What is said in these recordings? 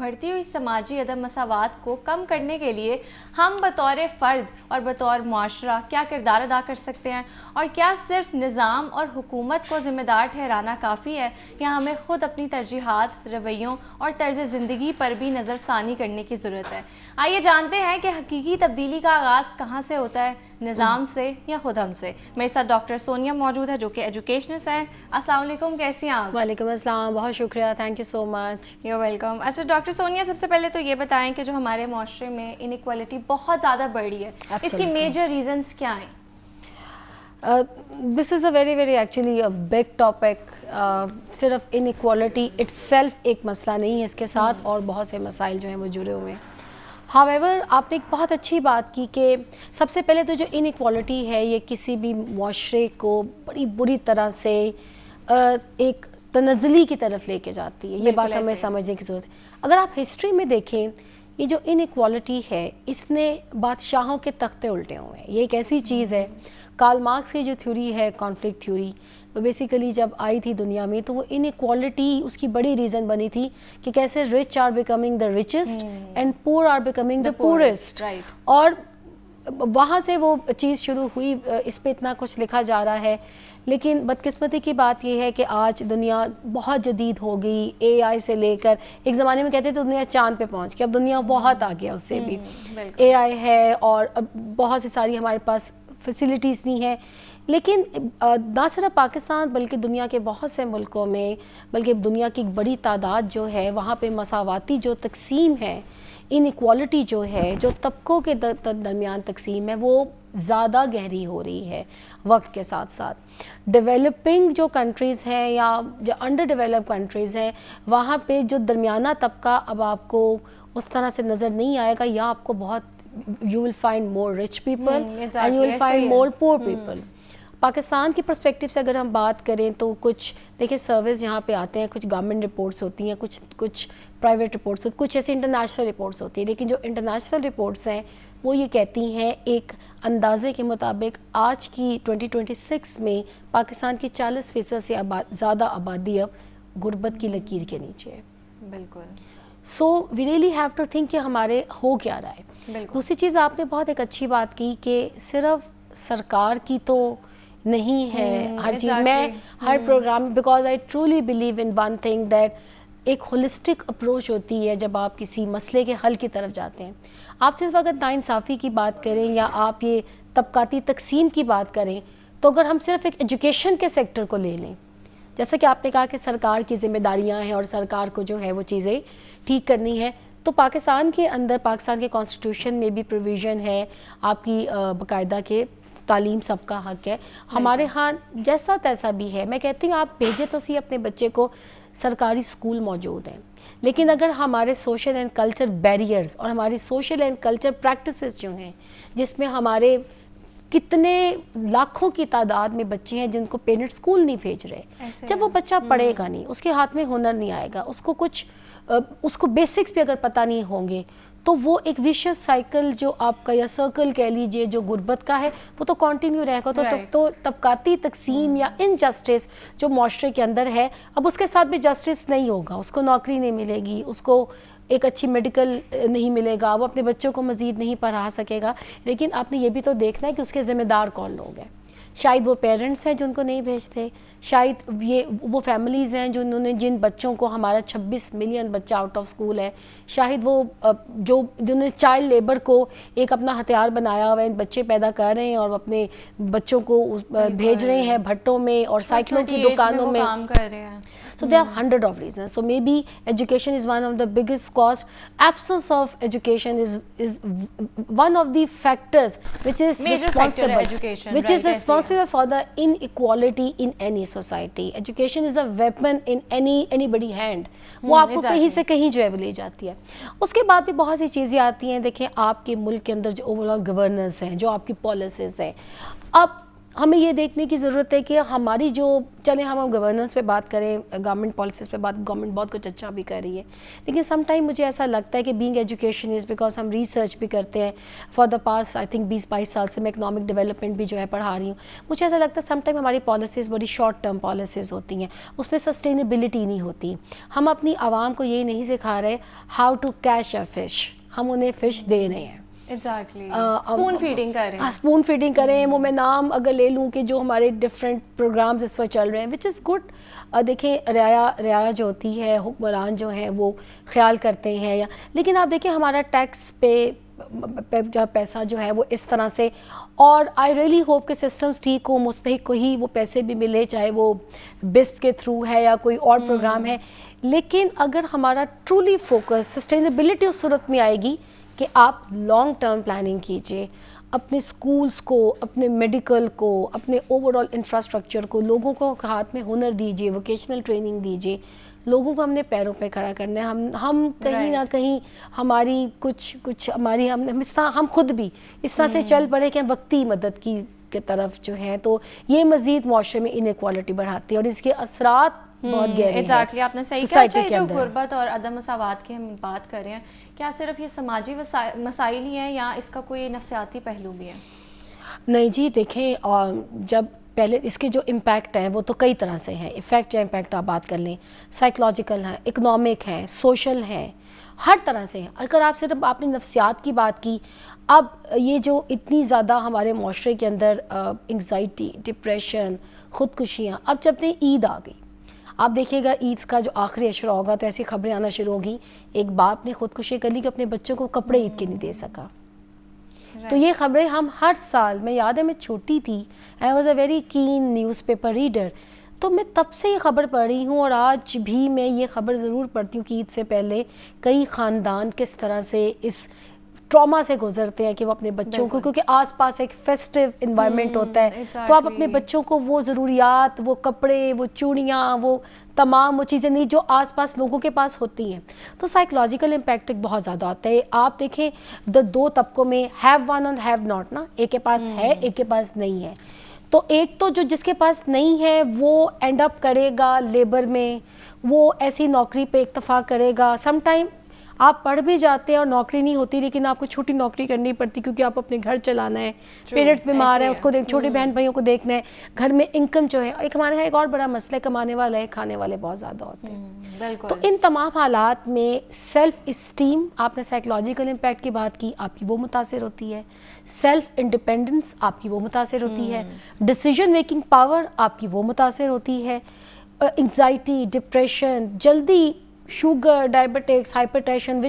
بڑھتی ہوئی سماجی عدم مساوات کو کم کرنے کے لیے ہم بطور فرد اور بطور معاشرہ کیا کردار ادا کر سکتے ہیں، اور کیا صرف نظام اور حکومت کو ذمہ دار ٹھہرانا کافی ہے یا ہمیں خود اپنی ترجیحات، رویوں اور طرز زندگی پر بھی نظر ثانی کرنے کی ضرورت ہے؟ آئیے جانتے ہیں کہ حقیقی تبدیلی کا آغاز کہاں سے ہوتا ہے، نظام سے یا خود ہم سے۔ میرے ساتھ ڈاکٹر سونیا موجود ہے جو کہ ایجوکیشنسٹ ہیں۔ السلام علیکم، کیسی ہیں آپ؟ وعلیکم السلام، بہت شکریہ، thank you so much. You welcome. اچھا ڈاکٹر سونیا، سب سے پہلے تو یہ بتائیں کہ جو ہمارے معاشرے میں انیکوالٹی بہت زیادہ بڑھ رہی ہے، اس کی میجر ریزنز کیا ہیں؟ This is a very actually big topic. صرف انیکوالٹی اٹ سیلف ایک مسئلہ نہیں ہے، اس کے ساتھ اور بہت سے مسائل جو ہیں وہ جڑے ہوئے ہیں۔ ہاؤ ایور، آپ نے ایک بہت اچھی بات کی کہ سب سے پہلے تو جو انیکوالٹی ہے یہ کسی بھی معاشرے کو بڑی بری طرح سے ایک تنزلی کی طرف لے کے جاتی ہے، یہ بات ہمیں سمجھنے کی ضرورت ہے۔ اگر آپ ہسٹری میں دیکھیں، یہ جو انیکوالٹی ہے اس نے بادشاہوں کے تختے الٹے ہوئے ہیں۔ یہ ایک ایسی چیز ہے، کارل مارکس کی جو تھیوری ہے کانفلکٹ تھیوری، وہ بیسیکلی جب آئی تھی دنیا میں تو وہ انیکوالٹی اس کی بڑی ریزن بنی تھی کہ کیسے rich are becoming the richest and poor are becoming the poorest, اور وہاں سے وہ چیز شروع ہوئی۔ اس پہ اتنا کچھ لکھا جا رہا ہے، لیکن بدقسمتی کی بات یہ ہے کہ آج دنیا بہت جدید ہو گئی، اے آئی سے لے کر، ایک زمانے میں کہتے تھے دنیا چاند پہ پہنچ کے، اب دنیا بہت آگے ہے اس سے بھی، اے آئی ہے اور بہت سی ساری ہمارے پاس فیسلٹیز بھی ہیں۔ لیکن نہ صرف پاکستان بلکہ دنیا کے بہت سے ملکوں میں، بلکہ دنیا کی ایک بڑی تعداد جو ہے وہاں پہ مساواتی جو تقسیم ہے، انیکوالٹی جو ہے، جو طبقوں کے درمیان تقسیم ہے، وہ زیادہ گہری ہو رہی ہے وقت کے ساتھ ساتھ۔ ڈیولپنگ جو کنٹریز ہیں یا جو انڈر ڈیولپ کنٹریز ہیں، وہاں پہ جو درمیانہ طبقہ اب آپ کو اس طرح سے نظر نہیں آئے گا، یا آپ کو بہت you will find more rich people and you will find more poor people۔ Pakistan کی پرسپیکٹیو سے اگر ہم بات کریں تو کچھ دیکھیں سروس یہاں پہ آتے ہیں، کچھ گورنمنٹ رپورٹس ہوتی ہیں، کچھ پرائیویٹ رپورٹس ہوتی ہیں، کچھ ایسی انٹرنیشنل رپورٹس ہوتی ہیں، لیکن جو انٹرنیشنل رپورٹس ہیں وہ یہ کہتی ہیں ایک اندازے کے مطابق آج کی 2026 میں پاکستان کی 40% سے زیادہ آبادی اب غربت کی لکیر کے نیچے ہے۔ بالکل۔ So we really have to think کہ ہمارے ہو کیا رہا ہے۔ دوسری چیز آپ نے بہت ایک اچھی بات کی کہ صرف سرکار کی تو نہیں ہے ہر چیز۔ میں ہر program, because I truly believe in one thing that ایک ہولسٹک اپروچ ہوتی ہے جب آپ کسی مسئلے کے حل کی طرف جاتے ہیں۔ آپ صرف اگر ناانصافی کی بات کریں یا آپ یہ طبقاتی تقسیم کی بات کریں، تو اگر ہم صرف ایک ایجوکیشن کے سیکٹر کو لے لیں، جیسا کہ آپ نے کہا کہ سرکار کی ذمہ داریاں ہیں اور سرکار کو جو ہے وہ چیزیں ٹھیک کرنی ہے، تو پاکستان کے اندر پاکستان کے کانسٹیٹیوشن میں بھی پروویژن ہے آپ کی باقاعدہ کہ تعلیم سب کا حق ہے۔ ہمارے ہاں جیسا تیسا بھی ہے، میں کہتی ہوں آپ بھیجے تو سی اپنے بچے کو، سرکاری اسکول موجود ہیں، لیکن اگر ہمارے سوشل اینڈ کلچر بیریئرز اور ہماری سوشل اینڈ کلچر پریکٹسز جو ہیں، جس میں ہمارے کتنے لاکھوں کی تعداد میں بچے ہیں جن کو پیرنٹ اسکول نہیں بھیج رہے، جب وہ بچہ پڑھے گا نہیں، اس کے ہاتھ میں ہنر نہیں آئے گا، اس کو بیسکس بھی اگر پتہ نہیں ہوں گے، تو وہ ایک ویشیس سائیکل جو آپ کا یا سرکل کہہ لیجئے جو غربت کا ہے وہ تو کنٹینیو رہے گا۔ تو طبقاتی تقسیم یا انجسٹس جو معاشرے کے اندر ہے، اب اس کے ساتھ بھی جسٹس نہیں ہوگا، اس کو نوکری نہیں ملے گی، اس کو ایک اچھی میڈیکل نہیں ملے گا، وہ اپنے بچوں کو مزید نہیں پڑھا سکے گا۔ لیکن آپ نے یہ بھی تو دیکھنا ہے کہ اس کے ذمہ دار کون لوگ ہیں۔ شاید وہ پیرنٹس ہیں جو ان کو نہیں بھیجتے، شاید وہ فیملیز ہیں جن بچوں کو، ہمارا 26 ملین بچہ آؤٹ آف سکول ہے، شاید وہ جنہوں نے چائلڈ لیبر کو ایک اپنا ہتھیار بنایا ہوا ہے، بچے پیدا کر رہے ہیں اور اپنے بچوں کو بھیج رہے ہیں بھٹوں میں اور سائیکلوں کی دکانوں میں کام کر رہے ہیں۔ So there are 100 of reasons. So maybe education is one of the biggest cause. Absence of education is one of the factors which is responsible for the inequality in any society. Education is a weapon in anybody hand. وہ آپ کو کہیں سے کہیں جو ہے وہ لے جاتی ہے۔ اس کے بعد بھی بہت سی چیزیں آتی ہیں۔ دیکھیں آپ کے ملک کے اندر جو اوور آل گورننس ہیں، جو آپ کی پالیسیز ہیں، اب ہمیں یہ دیکھنے کی ضرورت ہے کہ ہماری جو چلیں ہم گورننس پہ بات کریں, گورنمنٹ پالیسیز پہ گورنمنٹ بہت کچھ اچھا بھی کر رہی ہے, لیکن سم ٹائم مجھے ایسا لگتا ہے کہ بینگ ایجوکیشن از بیکاز ہم ریسرچ بھی کرتے ہیں for the pass I think 20-22 سال سے میں اکنامک ڈیولپمنٹ بھی جو ہے پڑھا رہی ہوں. مجھے ایسا لگتا ہے سم ٹائم ہماری پالیسیز بڑی شارٹ ٹرم پالیسیز ہوتی ہیں, اس میں سسٹینیبلٹی نہیں ہوتی. ہم اپنی عوام کو یہ نہیں سکھا رہے how to catch a fish, ہم انہیں فش دے رہے ہیں, اسپون فیڈنگ کر رہے ہیں. اسپون فیڈنگ کریں. وہ میں نام اگر لے لوں کہ جو ہمارے ڈفرینٹ پروگرامز اس وقت چل رہے ہیں وچ از گڈ. دیکھیں رعایا جو ہوتی ہے, حکمران جو ہیں وہ خیال کرتے ہیں, لیکن آپ دیکھیں ہمارا ٹیکس پہ پیسہ جو ہے وہ اس طرح سے, اور آئی ریئلی ہوپ کہ سسٹمز ٹھیک ہو, مستحق کو ہی وہ پیسے بھی ملے, چاہے وہ بسپ کے تھرو ہے یا کوئی اور پروگرام ہے. لیکن اگر ہمارا ٹرولی فوکس سسٹینیبلٹی اس صورت میں آئے گی کہ آپ لانگ ٹرم پلاننگ کیجئے, اپنے سکولز کو, اپنے میڈیکل کو, اپنے اوور آل انفراسٹرکچر کو, لوگوں کو ہاتھ میں ہنر دیجئے, ووکیشنل ٹریننگ دیجئے, لوگوں کو ہم نے پیروں پہ کھڑا کرنا ہے. ہم کہیں نہ کہیں ہماری کچھ ہماری ہم خود بھی اس طرح سے چل پڑے کہ وقتی مدد کی طرف جو ہے, تو یہ مزید معاشرے میں انیکوالٹی بڑھاتی ہے اور اس کے اثرات بہت گہرے ہیں. ایگزیکٹلی, آپ نے صحیح کہا. اچھا, جو غربت اور عدم مساوات کی ہم بات کر رہے ہیں, کیا صرف یہ سماجی مسائل ہی ہیں یا اس کا کوئی نفسیاتی پہلو بھی ہے؟ نہیں جی, دیکھیں جب پہلے اس کے جو امپیکٹ ہیں وہ تو کئی طرح سے ہیں. ایفیکٹ یا امپیکٹ آپ بات کر لیں, سائیکلوجیکل ہیں, اکنامک ہیں, سوشل ہیں, ہر طرح سے ہیں. اگر آپ صرف آپ نے نفسیات کی بات کی, اب یہ جو اتنی زیادہ ہمارے معاشرے کے اندر انگزائٹی, ڈپریشن, خودکشیاں, اب جب نے عید آ گئی, آپ دیکھیے گا عید کا جو آخری عشرہ ہوگا تو ایسی خبریں آنا شروع ہوگی, ایک باپ نے خودکشی کر لی کہ اپنے بچوں کو کپڑے عید کے نہیں دے سکا. تو یہ خبریں ہم ہر سال, میں یاد ہے میں چھوٹی تھی, I was a very keen news paper reader, تو میں تب سے یہ خبر پڑھ رہی ہوں اور آج بھی میں یہ خبر ضرور پڑھتی ہوں کہ عید سے پہلے کئی خاندان کس طرح سے اس ٹراما سے گزرتے ہیں کہ وہ اپنے بچوں کو, کیونکہ آس پاس ایک فیسٹیو انوائرمنٹ ہوتا ہے, تو آپ اپنے بچوں کو وہ ضروریات, وہ کپڑے, وہ چوڑیاں, وہ تمام وہ چیزیں نہیں جو آس پاس لوگوں کے پاس ہوتی ہیں. تو سائیکلوجیکل امپیکٹ بہت زیادہ آتا ہے. آپ دیکھیں دو طبقوں میں ہیو ون اور ہیو ناٹ نا, ایک کے پاس ہے, ایک کے پاس نہیں ہے. تو ایک تو جو جس کے پاس نہیں ہے وہ اینڈ اپ کرے گا لیبر میں, وہ ایسی نوکری پہ اکتفا کرے گا. سم ٹائم آپ پڑھ بھی جاتے ہیں اور نوکری نہیں ہوتی, لیکن آپ کو چھوٹی نوکری کرنی پڑتی کیونکہ آپ اپنے گھر چلانا ہے, پیرنٹس بیمار ہیں اس کو چھوٹے بہن بھائیوں کو دیکھنا ہے, گھر میں انکم جو ہے. اور ایک ہمارے یہاں ایک اور بڑا مسئلہ ہے, کمانے والا ہے, کھانے والے بہت زیادہ ہوتے ہیں. تو ان تمام حالات میں سیلف اسٹیم, آپ نے سائیکلوجیکل امپیکٹ کی بات کی, آپ کی وہ متاثر ہوتی ہے. سیلف انڈیپینڈنس آپ کی وہ متاثر ہوتی ہے. ڈیسیژن میکنگ پاور آپ کی وہ متاثر ہوتی ہے. انگزائٹی, ڈپریشن, جلدی sugar, ڈائبٹکس, hyper tension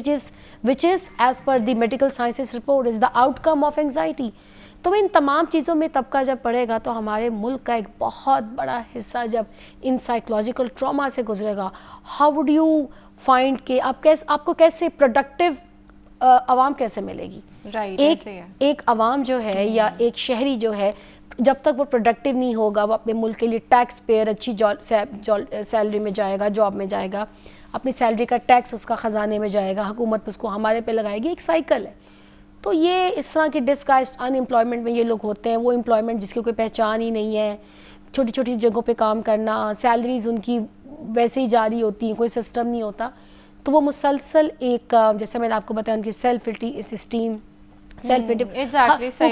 which is as per the medical sciences report is the outcome of anxiety. تو ان تمام چیزوں میں طبقہ جب پڑے گا تو ہمارے ملک کا ایک بہت بڑا حصہ جب ان سائیکلوجیکل ٹراما سے گزرے گا, ہاؤ وڈ یو فائنڈ کہ آپ کو کیسے پروڈکٹیو عوام کیسے ملے گی. ایک عوام جو ہے یا ایک شہری جو ہے جب تک وہ پروڈکٹیو نہیں ہوگا, وہ اپنے ملک کے لیے ٹیکس پیئر, اچھی سیلری میں جائے گا, جاب میں جائے گا, اپنی سیلری کا ٹیکس اس کا خزانے میں جائے گا, حکومت اس کو ہمارے پہ لگائے گی, ایک سائیکل ہے. تو یہ اس طرح کی ڈسگائزڈ ان امپلائمنٹ میں یہ لوگ ہوتے ہیں, وہ امپلائمنٹ جس کی کوئی پہچان ہی نہیں ہے, چھوٹی چھوٹی جگہوں پہ کام کرنا, سیلریز ان کی ویسے ہی جاری ہوتی ہیں, کوئی سسٹم نہیں ہوتا. تو وہ مسلسل ایک, جیسے میں نے آپ کو بتایا, ان کی سیلف اسٹیم,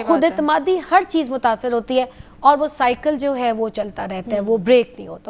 خود اعتمادی, ہر چیز متاثر ہوتی ہے, اور وہ سائیکل جو ہے وہ چلتا رہتا ہے, وہ بریک نہیں ہوتا.